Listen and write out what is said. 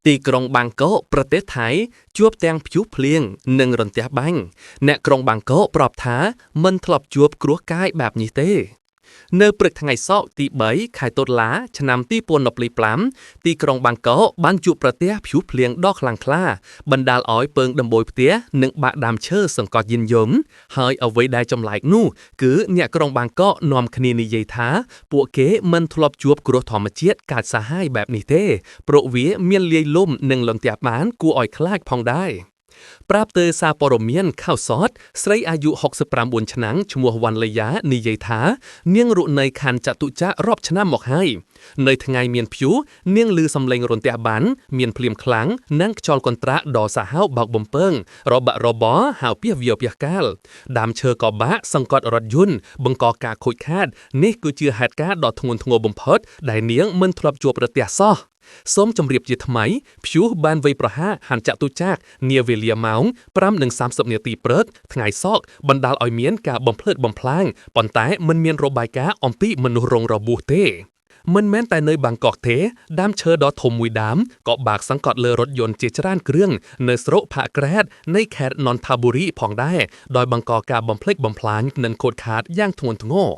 ទីក្រុងបាងកកប្រទេសថៃជួបទាំងព្យុះភ្លៀងនិងរន្ទះបាញ់អ្នកក្រុងបាងកកប្រាប់ថាមិនធ្លាប់ជួបគ្រោះកាយបែបនេះទេនៅព្រឹកថ្ងៃសុក្រទី3ខែតុលាឆ្នាំ2025ទីក្រុងបាងកកបានជួបប្រទះព្យុះភ្លៀងដ៏ខ្លាំងក្លាបណ្ដាលឲ្យពើងដំបូលផ្ទះនិងបាក់ដើមឈើសង្កត់យានយន្តហើយអ្វីដែលចម្លែកនោះគឺអ្នកក្រុងបាងកកនាំគ្នានិយាយថាពួកគេមិនធ្លាប់ជួបគ្រោះធម្មជាតិកាចសាហាវបែបនេះទេព្រោះវាមានលាយលំនិងលន្ទះបានគួរឲ្យខ្លាចផងដែរប្រាប់ទៅសារព័ត៌មានខៅសតស្រីអាយុ69ឆ្នាំឈ្មោះវណ្ណលីយ៉ានិយាយថានាងរស់នៅខណ្ឌចតុចក្ររាប់ឆ្នាំមកហើយនៅថ្ងៃមានព្យុះនាងឮសំឡេងរន្ទះបាញ់មានភ្លៀងខ្លាំងនិងខ្យល់កន្ត្រាក់ដ៏សាហាវបោកបំពងរបស់របរហៅពីវាពីកាលដើមឈើក៏បាក់សង្កត់រថយន្តបង្កការខូចខាតនេះគឺជាហេតុការណ៍ដ៏ធ្ងន់ធ្ងរបំផុតដែលនាងមិនធ្លាប់ជួបប្រទះសោះសូមជម្រាបជាថ្មីព្យុះបានវាយប្រហារខណ្ឌចតុចក្រនាវេលាម៉ោង 5:30 នាទីព្រឹកថ្ងៃសុក្របណ្ដាលឲ្យមានការបំផ្លិចបំផ្លាញប៉ុន្តែមិនមានរបាយការណ៍អំពីមនុស្សរងរបួសទេមិនមែនតែនៅបាងកកទេដើមឈើដ៏ធំមួយដើមក៏បាក់សង្កត់លើរថយន្តជាច្រើនគ្រឿងនៅស្រុកផាក្រែតនៃខេត្តនន្ទបុរីផងដែរដោយបង្កការបំផ្លិចបំផ្លាញនិងខូចខាតយ៉ាងធ្ងន់ធ្ងរ